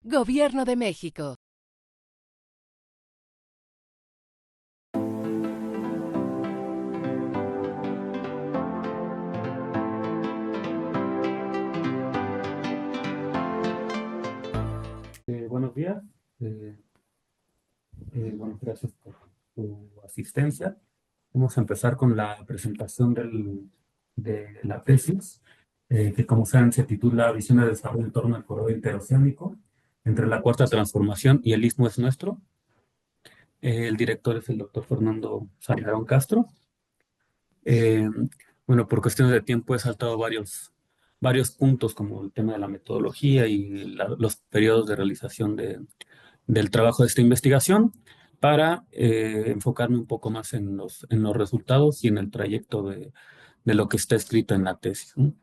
Gobierno de México. Buenos días. Eh, bueno, gracias por tu asistencia. Vamos a empezar con la presentación de la tesis, que como saben se titula Visión de desarrollo en torno al corredor interoceánico entre la Cuarta Transformación y el Istmo es Nuestro. El director es el doctor Fernando Salmerón Castro. Eh, bueno, por cuestiones de tiempo he saltado varios puntos como el tema de la metodología y los periodos de realización del trabajo de esta investigación para enfocarme un poco más en los resultados y en el trayecto de lo que está escrito en la tesis, ¿no?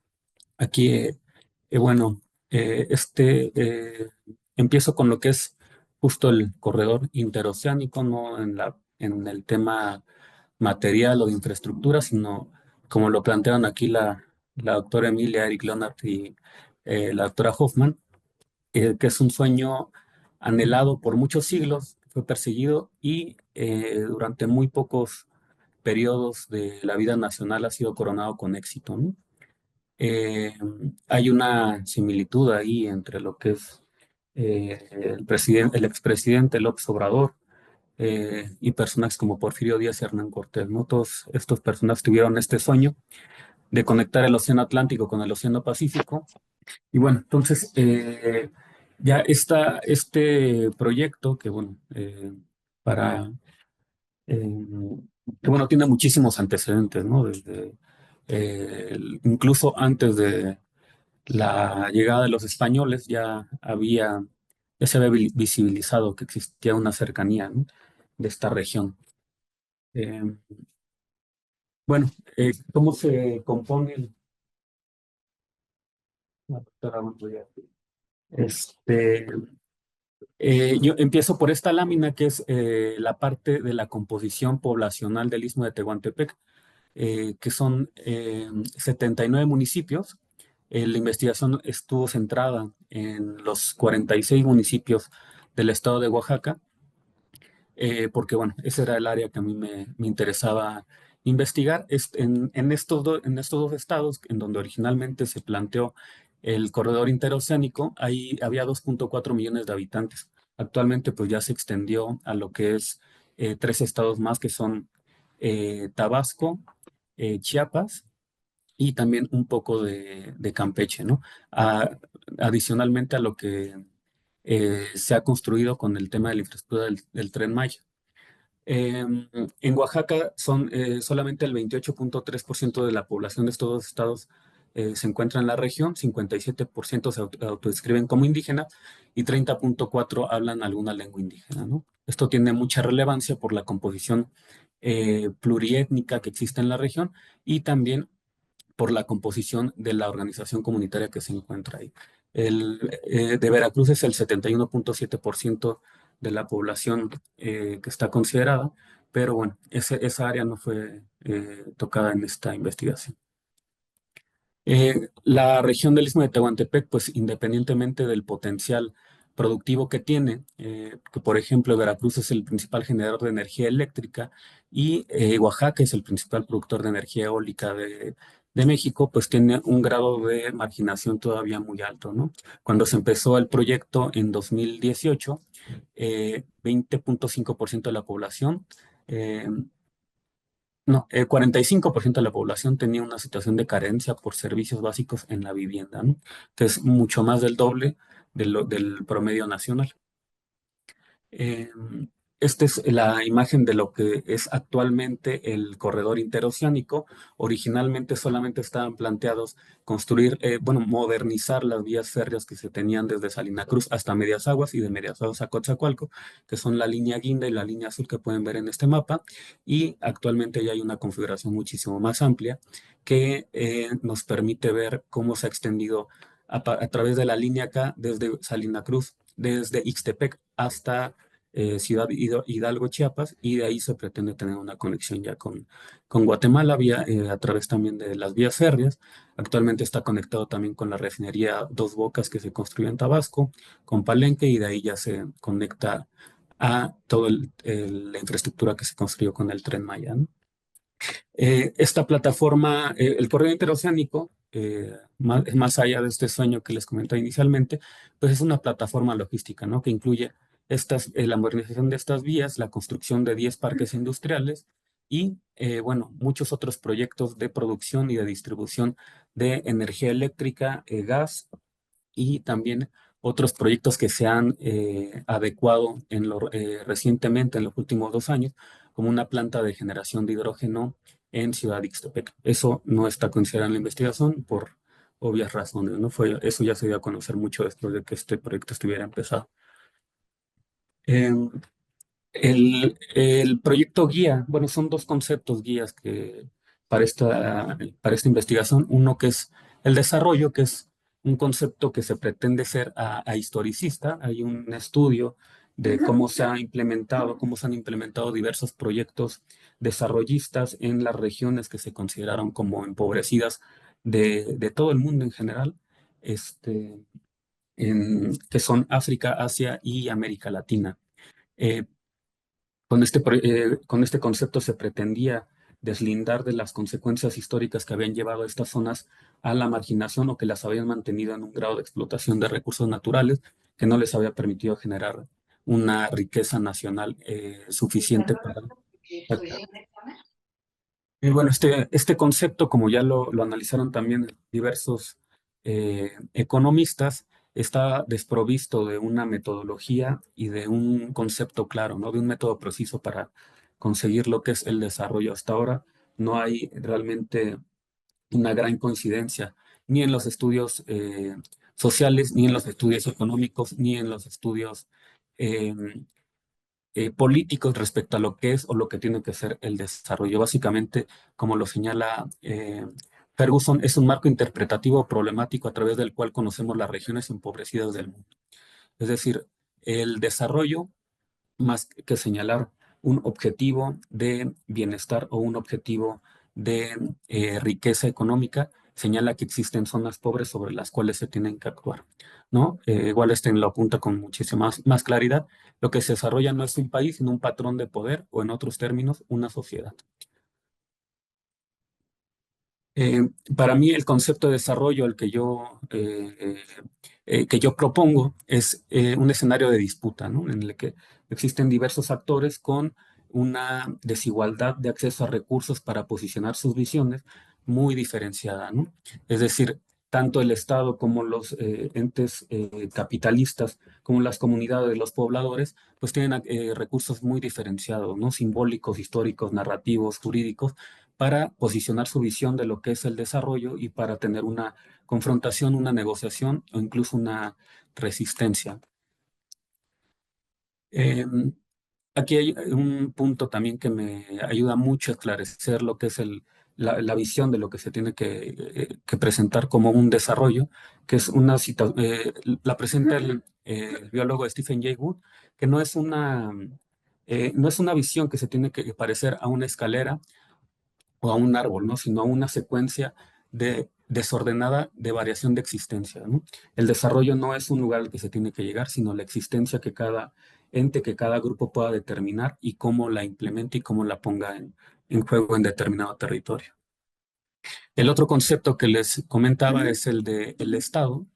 Aquí, bueno, empiezo con lo que es justo el corredor interoceánico, no en el tema material o de infraestructura, sino como lo plantearon aquí la doctora Emilia, Eric Leonard y la doctora Hoffman, que es un sueño anhelado por muchos siglos, fue perseguido y durante muy pocos periodos de la vida nacional ha sido coronado con éxito, ¿no? Hay una similitud ahí entre lo que es el expresidente López Obrador y personajes como Porfirio Díaz y Hernán Cortés, ¿no? Todos estos personajes tuvieron este sueño de conectar el Océano Atlántico con el Océano Pacífico. Y bueno, entonces ya está este proyecto que, bueno, para, eh, que bueno, tiene muchísimos antecedentes, ¿no? Desde, incluso antes de la llegada de los españoles ya se había visibilizado que existía una cercanía, ¿no? De esta región. Eh, bueno, ¿cómo se compone la doctora Montoya? Este, yo empiezo por esta lámina que es la parte de la composición poblacional del Istmo de Tehuantepec, que son 79 municipios. La investigación estuvo centrada en los 46 municipios del estado de Oaxaca, porque bueno, ese era el área que a mí me interesaba investigar. En estos dos estados, en donde originalmente se planteó el corredor interoceánico, ahí había 2.4 millones de habitantes. Actualmente pues ya se extendió a lo que es tres estados más, que son Tabasco, Chiapas y también un poco de Campeche, ¿no? A- Adicionalmente a lo que se ha construido con el tema de la infraestructura del Tren Maya. En Oaxaca son solamente el 28.3% de la población de estos dos estados se encuentra en la región, 57% se autodescriben como indígena y 30.4% hablan alguna lengua indígena, ¿no? Esto tiene mucha relevancia por la composición pluriétnica que existe en la región y también por la composición de la organización comunitaria que se encuentra ahí. De Veracruz es el 71.7% de la población que está considerada, pero bueno, esa área no fue tocada en esta investigación. La región del Istmo de Tehuantepec, pues independientemente del potencial productivo que tiene, que por ejemplo Veracruz es el principal generador de energía eléctrica y Oaxaca es el principal productor de energía eólica de México, pues tiene un grado de marginación todavía muy alto, ¿no? Cuando se empezó el proyecto en 2018, 20.5% de la población eh, no, 45% de la población tenía una situación de carencia por servicios básicos en la vivienda, ¿no? Que es mucho más del doble del promedio nacional. Eh, Esta es la imagen de lo que es actualmente el corredor interoceánico. Originalmente solamente estaban planteados construir, bueno, modernizar las vías férreas que se tenían desde Salina Cruz hasta Medias Aguas y de Medias Aguas a Coatzacoalcos, que son la línea guinda y la línea azul que pueden ver en este mapa. Y actualmente ya hay una configuración muchísimo más amplia que nos permite ver cómo se ha extendido a través de la línea acá desde Salina Cruz, desde Ixtepec hasta Ciudad Hidalgo, Chiapas, y de ahí se pretende tener una conexión ya con Guatemala, a través también de las vías férreas. Actualmente está conectado también con la refinería Dos Bocas que se construyó en Tabasco, con Palenque, y de ahí ya se conecta a toda la infraestructura que se construyó con el Tren Maya, ¿no? Esta plataforma, el corredor interoceánico, más allá de este sueño que les comenté inicialmente, pues es una plataforma logística, ¿no? Que incluye la modernización de estas vías, la construcción de 10 parques industriales y, bueno, muchos otros proyectos de producción y de distribución de energía eléctrica, gas, y también otros proyectos que se han adecuado recientemente, en los últimos 2 años, como una planta de generación de hidrógeno en Ciudad Ixtepec. Eso no está considerado en la investigación por obvias razones, ¿no? Eso ya se dio a conocer mucho después de que este proyecto estuviera empezado. Em, el proyecto guía, bueno, son dos conceptos guías para esta investigación. Uno que es el desarrollo, que es un concepto que se pretende ser historicista. Hay un estudio de cómo se han implementado diversos proyectos desarrollistas en las regiones que se consideraron como empobrecidas de todo el mundo en general, este, que son África, Asia y América Latina. Eh, con este concepto se pretendía deslindar de las consecuencias históricas que habían llevado a estas zonas a la marginación, o que las habían mantenido en un grado de explotación de recursos naturales que no les había permitido generar una riqueza nacional suficiente para... Y bueno, este concepto, como ya lo analizaron también diversos economistas, está desprovisto de una metodología y de un concepto claro, ¿no? De un método preciso para conseguir lo que es el desarrollo. Hasta ahora no hay realmente una gran coincidencia, ni en los estudios sociales, ni en los estudios económicos, ni en los estudios eh, políticos respecto a lo que es o lo que tiene que ser el desarrollo. Básicamente, como lo señala Ferguson, es un marco interpretativo problemático a través del cual conocemos las regiones empobrecidas del mundo. Es decir, el desarrollo, más que señalar un objetivo de bienestar o un objetivo de riqueza económica, señala que existen zonas pobres sobre las cuales se tienen que actuar, ¿no? Igual lo apunta con muchísima más claridad. Lo que se desarrolla no es un país, sino un patrón de poder, o en otros términos, una sociedad. Eh, para mí el concepto de desarrollo que yo propongo es un escenario de disputa, ¿no? En el que existen diversos actores con una desigualdad de acceso a recursos para posicionar sus visiones muy diferenciada, ¿no? Es decir, tanto el Estado como los entes capitalistas, como las comunidades de los pobladores, pues tienen recursos muy diferenciados, ¿no? Simbólicos, históricos, narrativos, jurídicos, para posicionar su visión de lo que es el desarrollo y para tener una confrontación, una negociación o incluso una resistencia. Eh, Aquí hay un punto también que me ayuda mucho a esclarecer lo que es la visión de lo que se tiene que presentar como un desarrollo, que es una cita, la presenta el biólogo Stephen Jay Gould, que no es una visión que se tiene que parecer a una escalera o a un árbol, ¿no? Sino a una secuencia desordenada de variación de existencia, ¿no? El desarrollo no es un lugar al que se tiene que llegar, sino la existencia que cada ente, que cada grupo pueda determinar y cómo la implemente y cómo la ponga en juego en determinado territorio. El otro concepto que les comentaba es el de el Estado,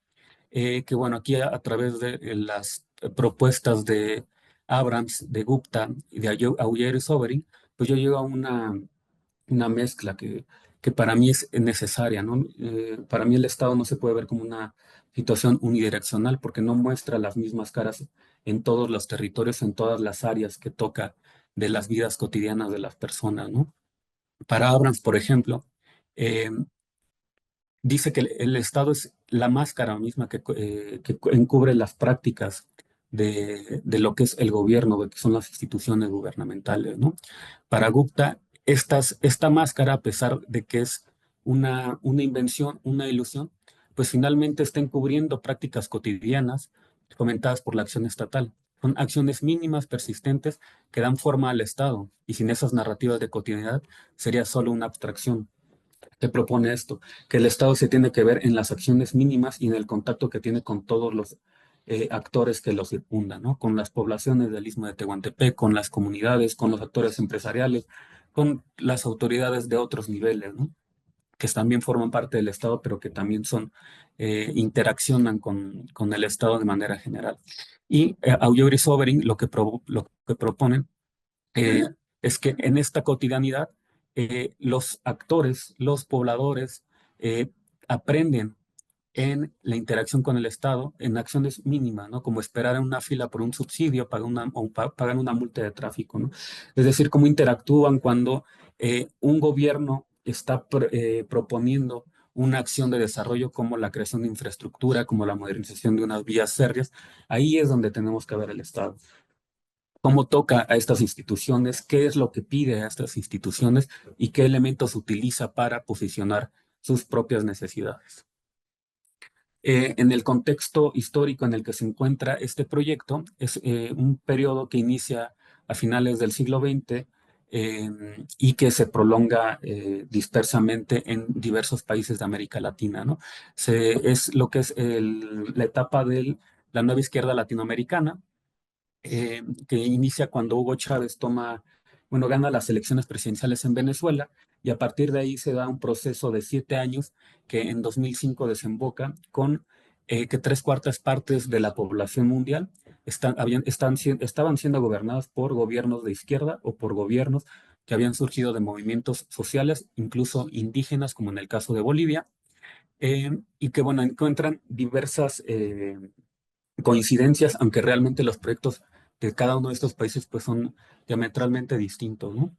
que bueno, aquí a través de las propuestas de Abrams, de Gupta y de Auger y Sobering, pues yo llego a una mezcla que para mí es necesaria, ¿no? Para mí el Estado no se puede ver como una situación unidireccional, porque no muestra las mismas caras en todos los territorios, en todas las áreas que toca de las vidas cotidianas de las personas, ¿no? Para Abrams, por ejemplo, eh, dice que el Estado es la máscara misma que encubre las prácticas de lo que es el gobierno, de que son las instituciones gubernamentales, ¿no? Para Gupta, esta máscara, a pesar de que es una invención, una ilusión, pues finalmente está encubriendo prácticas cotidianas fomentadas por la acción estatal. Son acciones mínimas, persistentes, que dan forma al Estado, y sin esas narrativas de cotidianidad sería solo una abstracción. ¿Qué propone esto? Que el Estado se tiene que ver en las acciones mínimas y en el contacto que tiene con todos los actores que lo circundan, ¿no? Con las poblaciones del Istmo de Tehuantepec, con las comunidades, con los actores empresariales, con las autoridades de otros niveles, ¿no? Que también forman parte del Estado, pero que también interaccionan con el Estado de manera general. Y Aullier y Sobering lo que proponen eh, es que en esta cotidianidad los actores, los pobladores, eh, aprenden en la interacción con el Estado en acciones mínimas, ¿no? Como esperar en una fila por un subsidio, pagar una multa de tráfico, ¿no? Es decir, cómo interactúan cuando un gobierno está proponiendo una acción de desarrollo como la creación de infraestructura, como la modernización de unas vías férreas. Ahí es donde tenemos que ver el Estado. Cómo toca a estas instituciones, qué es lo que pide a estas instituciones y qué elementos utiliza para posicionar sus propias necesidades. En el contexto histórico en el que se encuentra este proyecto, es un periodo que inicia a finales del siglo XX eh, y que se prolonga dispersamente en diversos países de América Latina, ¿no? Es lo que es la etapa de la nueva izquierda latinoamericana, que inicia cuando Hugo Chávez gana las elecciones presidenciales en Venezuela, y a partir de ahí se da un proceso de 7 años que en 2005 desemboca con que 3/4 partes de la población mundial estaban siendo gobernadas por gobiernos de izquierda o por gobiernos que habían surgido de movimientos sociales, incluso indígenas, como en el caso de Bolivia, y que, bueno, encuentran diversas coincidencias, aunque realmente los proyectos de cada uno de estos países pues son diametralmente distintos, ¿no?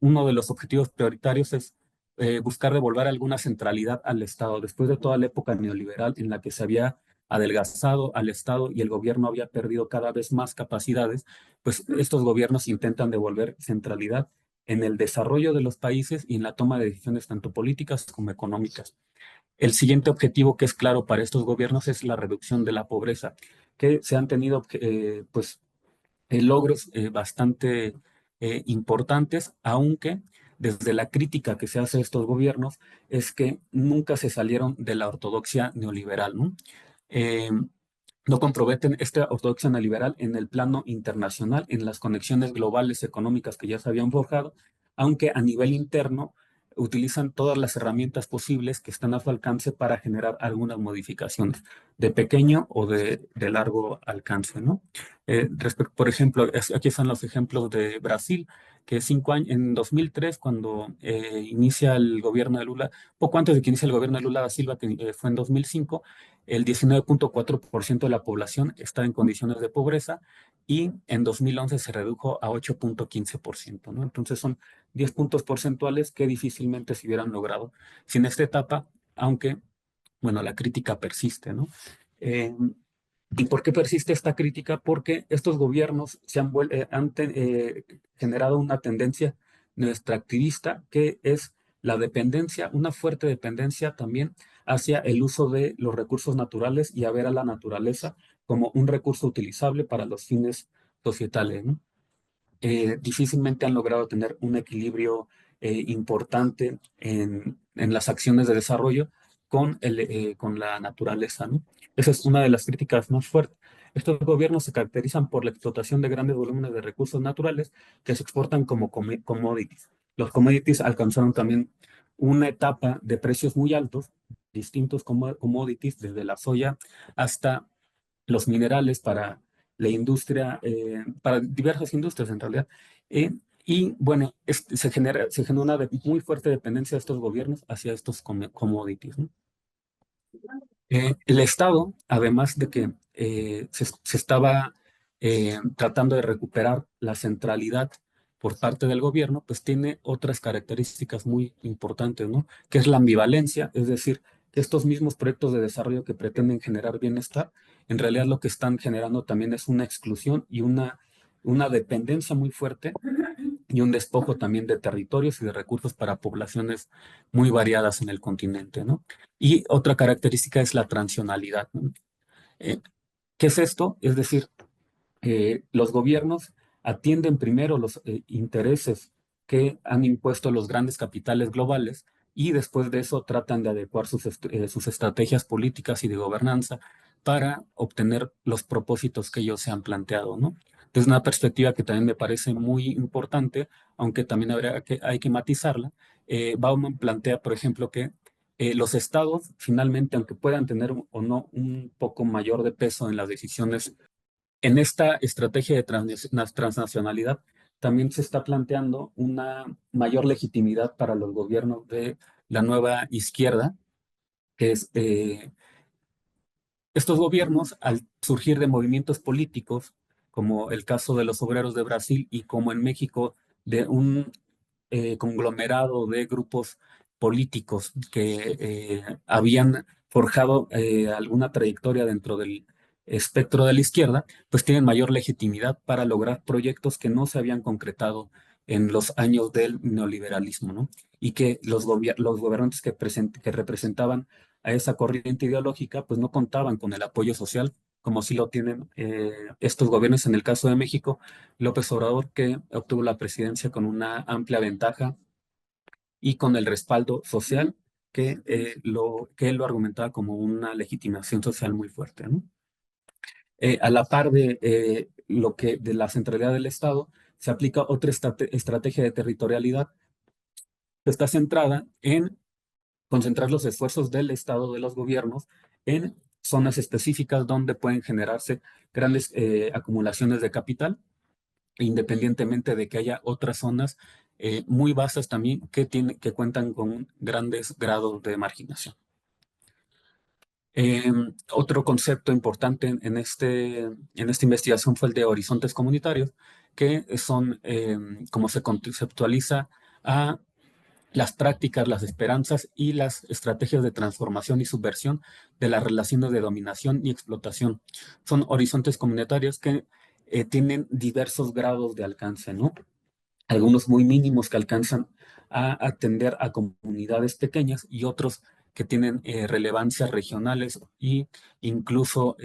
Uno de los objetivos prioritarios es buscar devolver alguna centralidad al Estado. Después de toda la época neoliberal en la que se había adelgazado al Estado y el gobierno había perdido cada vez más capacidades, pues estos gobiernos intentan devolver centralidad en el desarrollo de los países y en la toma de decisiones tanto políticas como económicas. El siguiente objetivo que es claro para estos gobiernos es la reducción de la pobreza, que se han tenido logros bastante importantes, aunque desde la crítica que se hace a estos gobiernos es que nunca se salieron de la ortodoxia neoliberal, ¿no? Eh, no comprometen esta ortodoxia neoliberal en el plano internacional, en las conexiones globales económicas que ya se habían forjado, aunque a nivel interno utilizan todas las herramientas posibles que están a su alcance para generar algunas modificaciones de pequeño o de largo alcance, ¿no? Por ejemplo, aquí están los ejemplos de Brasil, que 5 años, en 2003, cuando inicia el gobierno de Lula, poco antes de que inicie el gobierno de Lula da Silva, que fue en 2005, el 19,4% de la población está en condiciones de pobreza, y en 2011 se redujo a 8,15%, ¿no? Entonces son 10 puntos porcentuales que difícilmente se hubieran logrado sin esta etapa, aunque, bueno, la crítica persiste, ¿no? Eh, ¿Y por qué persiste esta crítica? Porque estos gobiernos han generado una tendencia nuestra activista, que es la dependencia, una fuerte dependencia también hacia el uso de los recursos naturales y a ver a la naturaleza como un recurso utilizable para los fines societales, ¿no? Difícilmente han logrado tener un equilibrio importante en las acciones de desarrollo con la naturaleza, ¿no? Esa es una de las críticas más fuertes. Estos gobiernos se caracterizan por la explotación de grandes volúmenes de recursos naturales que se exportan como commodities. Los commodities alcanzaron también una etapa de precios muy altos, distintos commodities, desde la soya hasta los minerales para la industria, para diversas industrias en realidad. Eh, y bueno, se genera una muy fuerte dependencia de estos gobiernos hacia estos commodities, ¿no? El Estado, además de que se estaba tratando de recuperar la centralidad por parte del gobierno, pues tiene otras características muy importantes, ¿no? Que es la ambivalencia, es decir, que estos mismos proyectos de desarrollo que pretenden generar bienestar, en realidad lo que están generando también es una exclusión y una dependencia muy fuerte y un despojo también de territorios y de recursos para poblaciones muy variadas en el continente, ¿no? Y otra característica es la transicionalidad, ¿no? Eh, ¿Qué es esto? Es decir, los gobiernos atienden primero los intereses que han impuesto los grandes capitales globales y después de eso tratan de adecuar sus estrategias políticas y de gobernanza para obtener los propósitos que ellos se han planteado, ¿no? Desde una perspectiva que también me parece muy importante, aunque también hay que matizarla. Bauman plantea, por ejemplo, que los estados finalmente, aunque puedan tener o no un poco mayor de peso en las decisiones en esta estrategia de transnacionalidad, también se está planteando una mayor legitimidad para los gobiernos de la nueva izquierda, que es, estos gobiernos, al surgir de movimientos políticos, como el caso de los obreros de Brasil y como en México, de un conglomerado de grupos políticos que habían forjado alguna trayectoria dentro del espectro de la izquierda, pues tienen mayor legitimidad para lograr proyectos que no se habían concretado en los años del neoliberalismo, ¿no? Y que los gobernantes que representaban a esa corriente ideológica, pues no contaban con el apoyo social, como sí lo tienen estos gobiernos. En el caso de México, López Obrador, que obtuvo la presidencia con una amplia ventaja y con el respaldo social que él lo argumentaba como una legitimación social muy fuerte, ¿no? A la par de de la centralidad del Estado, se aplica otra estrategia de territorialidad que está centrada en concentrar los esfuerzos del Estado, de los gobiernos, en zonas específicas donde pueden generarse grandes acumulaciones de capital, independientemente de que haya otras zonas muy vastas también que cuentan con grandes grados de marginación. Otro concepto importante en esta investigación fue el de horizontes comunitarios, que son como se conceptualiza a las prácticas, las esperanzas y las estrategias de transformación y subversión de las relaciones de dominación y explotación. Son horizontes comunitarios que tienen diversos grados de alcance, ¿no? Algunos muy mínimos que alcanzan a atender a comunidades pequeñas y otros que tienen relevancias regionales e incluso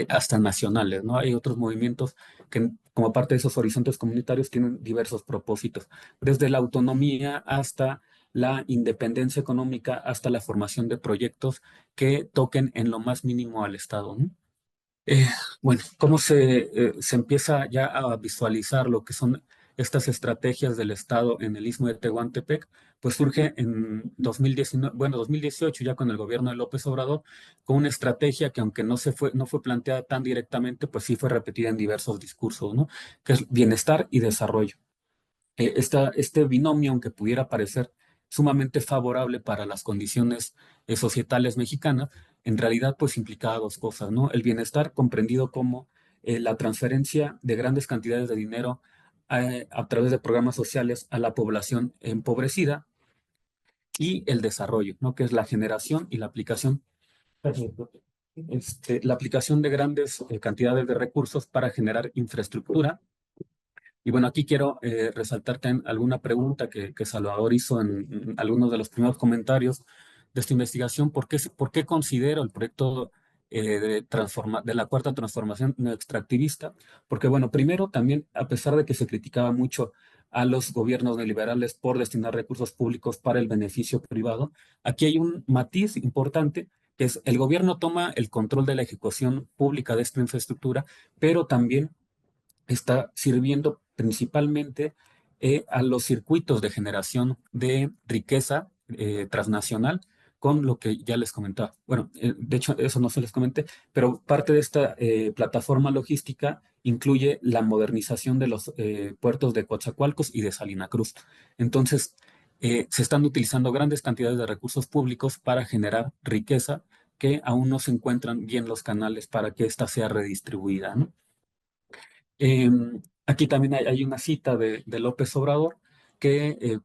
hasta nacionales, ¿no? Hay otros movimientos que, como parte de esos horizontes comunitarios, tienen diversos propósitos, desde la autonomía hasta la independencia económica, hasta la formación de proyectos que toquen en lo más mínimo al Estado, ¿no? Eh, bueno, ¿cómo se empieza ya a visualizar lo que son estas estrategias del Estado en el Istmo de Tehuantepec? Pues surge en 2019, bueno, 2018, ya con el gobierno de López Obrador, con una estrategia que aunque no fue planteada tan directamente, pues sí fue repetida en diversos discursos, ¿no? Que es bienestar y desarrollo. Este binomio, aunque pudiera parecer sumamente favorable para las condiciones societales mexicanas, en realidad pues implicaba dos cosas, ¿no? El bienestar comprendido como la transferencia de grandes cantidades de dinero a través de programas sociales a la población empobrecida y el desarrollo, ¿no? Que es la generación y la aplicación. La aplicación de grandes cantidades de recursos para generar infraestructura. Y bueno, aquí quiero resaltarte en alguna pregunta que Salvador hizo en algunos de los primeros comentarios de esta investigación. Por qué considero el proyecto de la cuarta transformación no extractivista? Porque bueno, primero también, a pesar de que se criticaba mucho a los gobiernos neoliberales por destinar recursos públicos para el beneficio privado, aquí hay un matiz importante, que es el gobierno toma el control de la ejecución pública de esta infraestructura, pero también está sirviendo principalmente a los circuitos de generación de riqueza transnacional, con lo que ya les comentaba. Bueno, de hecho, eso no se les comenté, pero parte de esta plataforma logística incluye la modernización de los puertos de Coatzacoalcos y de Salina Cruz. Entonces, se están utilizando grandes cantidades de recursos públicos para generar riqueza que aún no se encuentran bien los canales para que ésta sea redistribuida, ¿no? Aquí también hay una cita de López Obrador que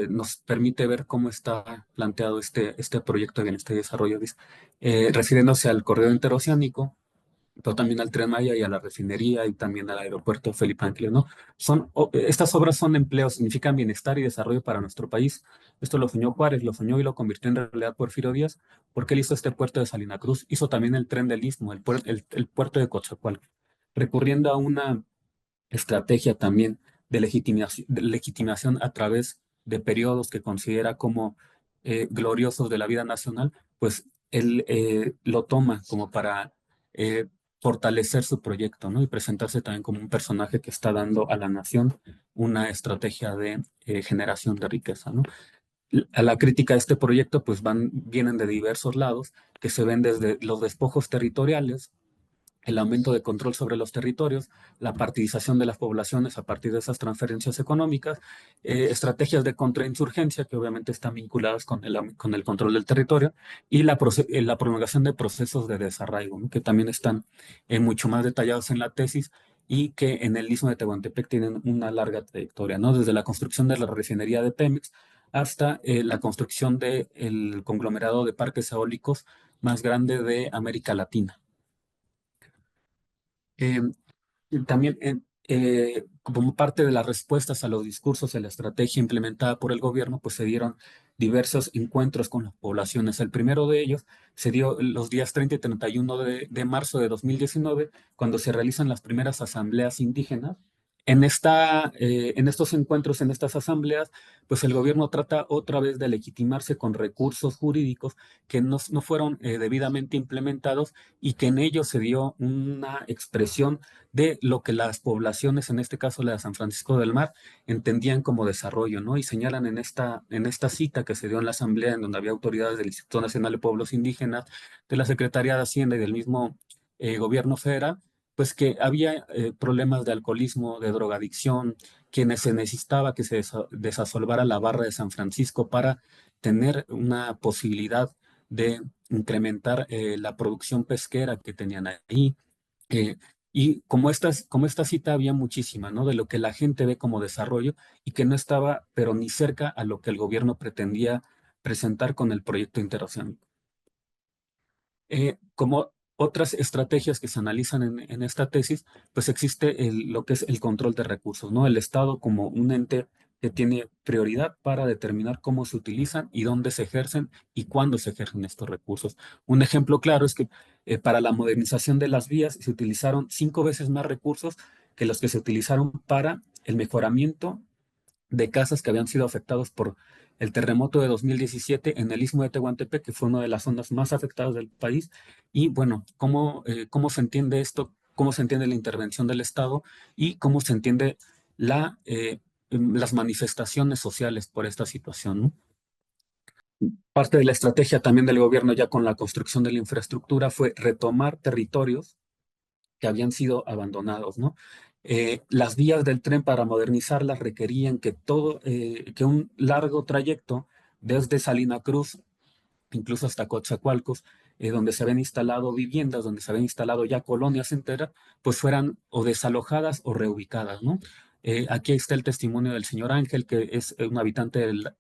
nos permite ver cómo está planteado este proyecto de bienestar y desarrollo, dice, refiriéndose al corredor interoceánico. pero también al Tren Maya y a la refinería y también al aeropuerto Felipe Ángeles, ¿no? Estas obras son empleos, significan bienestar y desarrollo para nuestro país. Esto lo soñó Juárez, lo soñó y lo convirtió en realidad Porfirio Díaz, porque él hizo este puerto de Salina Cruz, hizo también el tren del Istmo, el puerto de Coatzacoalcos, recurriendo a una estrategia también de legitimación a través de periodos que considera como gloriosos de la vida nacional, pues él lo toma como para eh, fortalecer su proyecto, ¿no? Y presentarse también como un personaje que está dando a la nación una estrategia de generación de riqueza, ¿no? A la crítica de este proyecto, pues vienen de diversos lados, que se ven desde los despojos territoriales, el aumento de control sobre los territorios, la partidización de las poblaciones a partir de esas transferencias económicas, estrategias de contrainsurgencia que obviamente están vinculadas con el control del territorio y la prolongación de procesos de desarraigo, ¿no? Que también están mucho más detallados en la tesis y que en el Istmo de Tehuantepec tienen una larga trayectoria, ¿no? Desde la construcción de la refinería de Pemex hasta la construcción del conglomerado de parques eólicos más grande de América Latina. Eh, y también como parte de las respuestas a los discursos y a la estrategia implementada por el gobierno, pues se dieron diversos encuentros con las poblaciones. El primero de ellos se dio los días 30 y 31 de marzo de 2019, cuando se realizan las primeras asambleas indígenas. En estos encuentros, en estas asambleas, pues el gobierno trata otra vez de legitimarse con recursos jurídicos que no fueron debidamente implementados y que en ellos se dio una expresión de lo que las poblaciones, en este caso la de San Francisco del Mar, entendían como desarrollo, ¿no? Y señalan en esta cita que se dio en la asamblea, en donde había autoridades del Instituto Nacional de Pueblos Indígenas, de la Secretaría de Hacienda y del mismo gobierno federal, pues que había problemas de alcoholismo, de drogadicción, que se necesitaba que se desasolvara la barra de San Francisco para tener una posibilidad de incrementar la producción pesquera que tenían ahí. eh, y como esta cita había muchísima, ¿no? De lo que la gente ve como desarrollo y que no estaba, pero ni cerca a lo que el gobierno pretendía presentar con el proyecto interoceánico. Como otras estrategias que se analizan en esta tesis, pues existe lo que es el control de recursos, ¿no? El Estado como un ente que tiene prioridad para determinar cómo se utilizan y dónde se ejercen y cuándo se ejercen estos recursos. Un ejemplo claro es que para la modernización de las vías se utilizaron 5 veces más recursos que los que se utilizaron para el mejoramiento de casas que habían sido afectados por el terremoto de 2017 en el Istmo de Tehuantepec, que fue una de las zonas más afectadas del país. Y bueno, cómo se entiende esto? ¿Cómo se entiende la intervención del Estado? Y cómo se entiende las manifestaciones sociales por esta situación, ¿no? Parte de la estrategia también del gobierno ya con la construcción de la infraestructura fue retomar territorios que habían sido abandonados, ¿no? Las vías del tren para modernizarlas requerían que un largo trayecto desde Salina Cruz, incluso hasta Coatzacoalcos, donde se habían instalado viviendas, donde se habían instalado ya colonias enteras, pues fueran o desalojadas o reubicadas, ¿no? Aquí está el testimonio del señor Ángel, que es un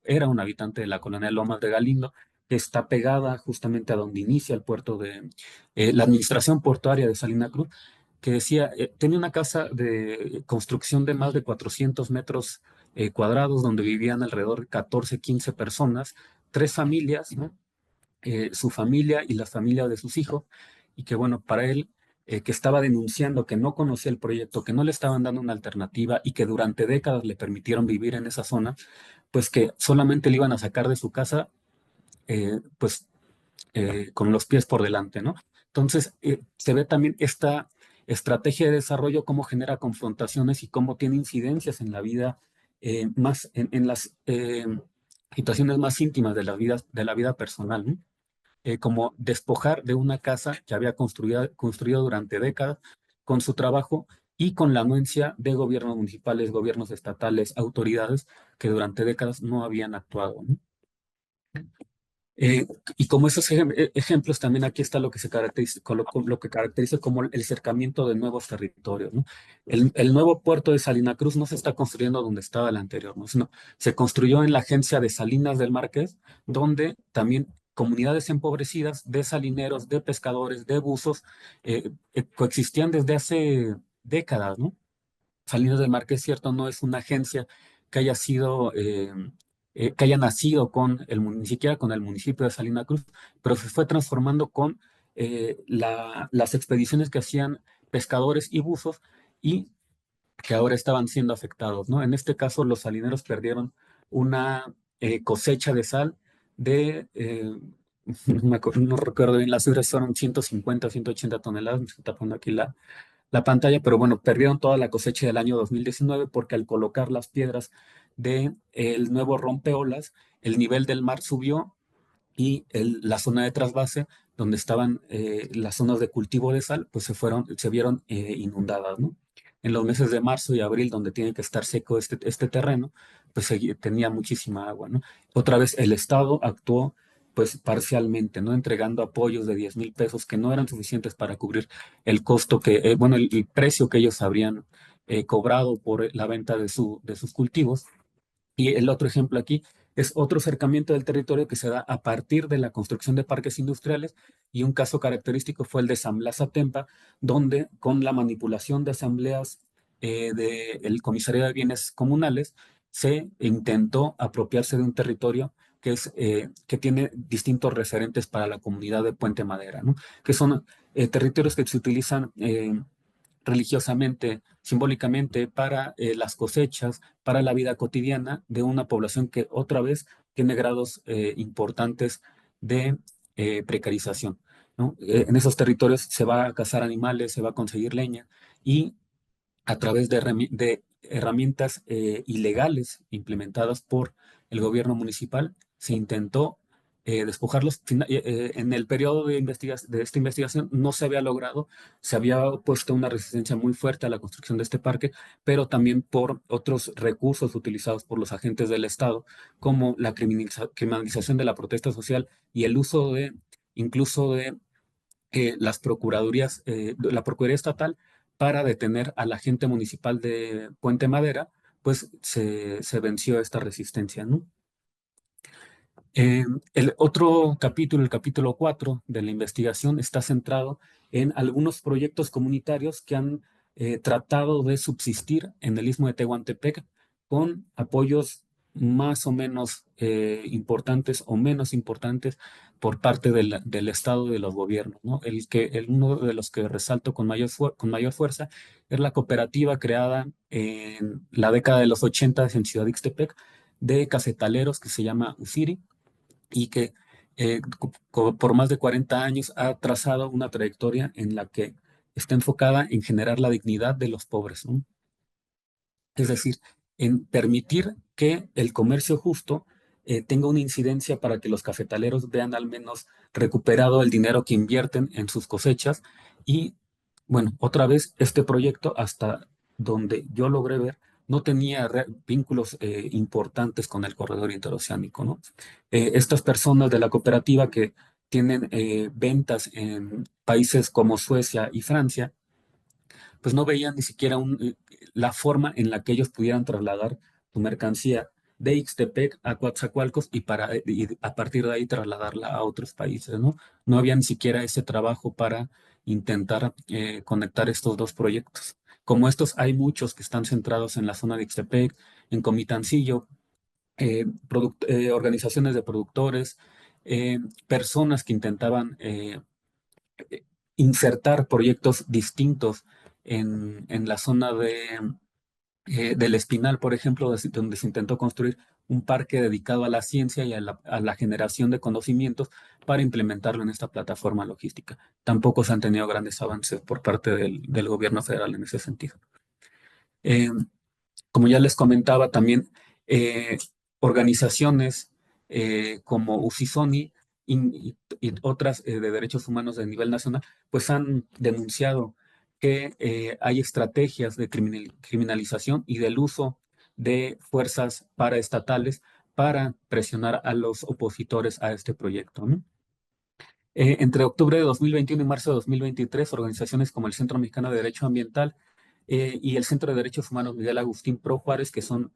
era un habitante de la colonia Lomas de Galindo, que está pegada justamente a donde inicia el puerto de la administración portuaria de Salina Cruz, que decía, tenía una casa de construcción de más de 400 metros cuadrados, donde vivían alrededor de 14, 15 personas, tres familias, ¿no? Su familia y las familias de sus hijos, y que bueno, para él, que estaba denunciando que no conocía el proyecto, que no le estaban dando una alternativa y que durante décadas le permitieron vivir en esa zona, pues que solamente le iban a sacar de su casa, pues con los pies por delante, ¿no? Entonces, se ve también esta estrategia de desarrollo, cómo genera confrontaciones y cómo tiene incidencias en la vida, en las situaciones más íntimas de la vida personal, ¿no? Como despojar de una casa que había construido durante décadas con su trabajo y con la anuencia de gobiernos municipales, gobiernos estatales, autoridades que durante décadas no habían actuado, ¿no? Eh, y como esos ejemplos, también aquí está lo que se caracteriza, con lo que caracteriza como el cercamiento de nuevos territorios, ¿no? El nuevo puerto de Salina Cruz no se está construyendo donde estaba el anterior, ¿no? Sino se construyó en la agencia de Salinas del Marqués, donde también comunidades empobrecidas de salineros, de pescadores, de buzos, coexistían desde hace décadas, ¿no? Salinas del Mar, que es cierto, no es una agencia que haya sido, que haya nacido con ni siquiera con el municipio de Salina Cruz, pero se fue transformando con las expediciones que hacían pescadores y buzos y que ahora estaban siendo afectados, ¿no? En este caso, los salineros perdieron una cosecha de sal de, no recuerdo bien, las cifras fueron 150 o 180 toneladas, me estoy tapando aquí la pantalla, pero bueno, perdieron toda la cosecha del año 2019 porque al colocar las piedras del nuevo rompeolas, el nivel del mar subió y la zona de trasvase, donde estaban las zonas de cultivo de sal, pues se vieron inundadas, ¿no? En los meses de marzo y abril, donde tiene que estar seco este terreno, pues tenía muchísima agua, ¿no? Otra vez el Estado actuó pues parcialmente, ¿no? Entregando apoyos de 10,000 pesos que no eran suficientes para cubrir el costo bueno, el precio que ellos habrían cobrado por la venta de sus cultivos. Y el otro ejemplo aquí es otro acercamiento del territorio que se da a partir de la construcción de parques industriales y un caso característico fue el de San Blas Atempa, donde con la manipulación de asambleas del Comisario de Bienes Comunales se intentó apropiarse de un territorio que tiene distintos referentes para la comunidad de Puente Madera, ¿no? Que son territorios que se utilizan religiosamente, simbólicamente, para las cosechas, para la vida cotidiana de una población que otra vez tiene grados importantes de precarización, ¿no? En esos territorios se va a cazar animales, se va a conseguir leña y a través de herramientas ilegales implementadas por el gobierno municipal, se intentó despojarlos. En el periodo de esta investigación no se había logrado, se había puesto una resistencia muy fuerte a la construcción de este parque, pero también por otros recursos utilizados por los agentes del Estado, como la criminalización de la protesta social y el uso incluso de las procuradurías, la Procuraduría Estatal para detener al agente municipal de Puente Madera, pues se venció esta resistencia, ¿no? El otro capítulo, el capítulo 4 de la investigación, está centrado en algunos proyectos comunitarios que han tratado de subsistir en el Istmo de Tehuantepec con apoyos más o menos importantes o menos importantes por parte del Estado y de los gobiernos, ¿no? Uno de los que resalto con mayor fuerza es la cooperativa creada en la década de los 80 en Ciudad Ixtepec de cafetaleros que se llama UCIRI y que por más de 40 años ha trazado una trayectoria en la que está enfocada en generar la dignidad de los pobres, ¿no? Es decir, en permitir que el comercio justo tenga una incidencia para que los cafetaleros vean al menos recuperado el dinero que invierten en sus cosechas. Y bueno, otra vez, este proyecto, hasta donde yo logré ver, no tenía vínculos importantes con el corredor interoceánico, ¿no? Estas personas de la cooperativa que tienen ventas en países como Suecia y Francia, pues no veían ni siquiera la forma en la que ellos pudieran trasladar su mercancía de Ixtepec a Coatzacoalcos y a partir de ahí trasladarla a otros países, ¿no? No había ni siquiera ese trabajo para intentar conectar estos dos proyectos. Como estos, hay muchos que están centrados en la zona de Ixtepec, en Comitancillo, organizaciones de productores, personas que intentaban eh, insertar proyectos distintos en la zona del Espinal, por ejemplo, donde se intentó construir un parque dedicado a la ciencia y a la generación de conocimientos para implementarlo en esta plataforma logística. Tampoco se han tenido grandes avances por parte del gobierno federal en ese sentido. Eh, Como ya les comentaba, también eh, organizaciones como UCISONI y otras de derechos humanos de nivel nacional, pues han denunciado que hay estrategias de criminalización y del uso de fuerzas paraestatales para presionar a los opositores a este proyecto, ¿no? Entre octubre de 2021 y marzo de 2023, organizaciones como el Centro Mexicano de Derecho Ambiental y el Centro de Derechos Humanos Miguel Agustín Pro Juárez, que son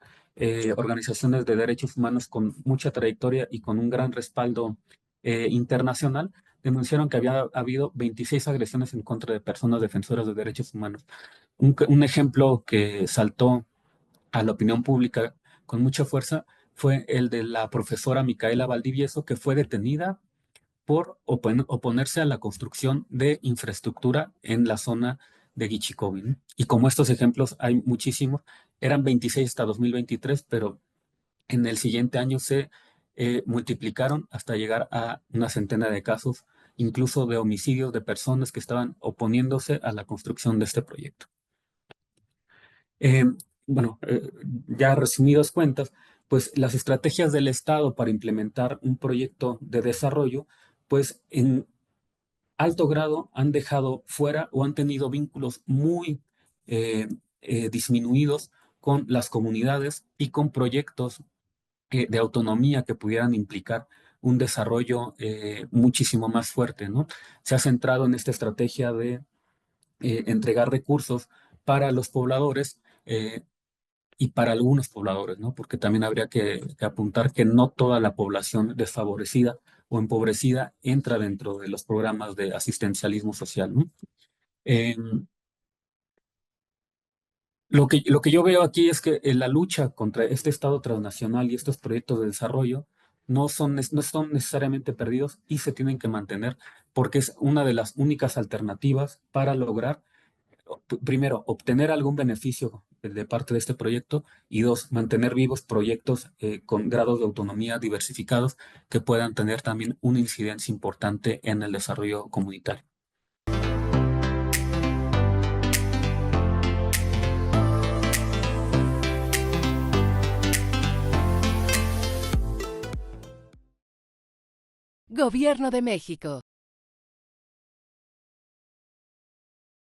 organizaciones de derechos humanos con mucha trayectoria y con un gran respaldo internacional, denunciaron que había habido 26 agresiones en contra de personas defensoras de derechos humanos. Un ejemplo que saltó a la opinión pública con mucha fuerza fue el de la profesora Micaela Valdivieso, que fue detenida por oponerse a la construcción de infraestructura en la zona de Guichicovi, ¿no? Y como estos ejemplos hay muchísimos, eran 26 hasta 2023, pero en el siguiente año se multiplicaron hasta llegar a una centena de casos, incluso de homicidios de personas que estaban oponiéndose a la construcción de este proyecto. Eh, bueno, ya resumidas cuentas, pues las estrategias del Estado para implementar un proyecto de desarrollo, pues en alto grado han dejado fuera o han tenido vínculos muy eh, disminuidos con las comunidades y con proyectos de autonomía que pudieran implicar un desarrollo muchísimo más fuerte, ¿no? Se ha centrado en esta estrategia de entregar recursos para los pobladores y para algunos pobladores, ¿no? Porque también habría que apuntar que no toda la población desfavorecida o empobrecida entra dentro de los programas de asistencialismo social, ¿no? Em, lo que yo veo aquí es que la lucha contra este Estado transnacional y estos proyectos de desarrollo no son necesariamente perdidos y se tienen que mantener porque es una de las únicas alternativas para lograr, primero, obtener algún beneficio de parte de este proyecto y dos, mantener vivos proyectos con grados de autonomía diversificados que puedan tener también una incidencia importante en el desarrollo comunitario. Gobierno de México.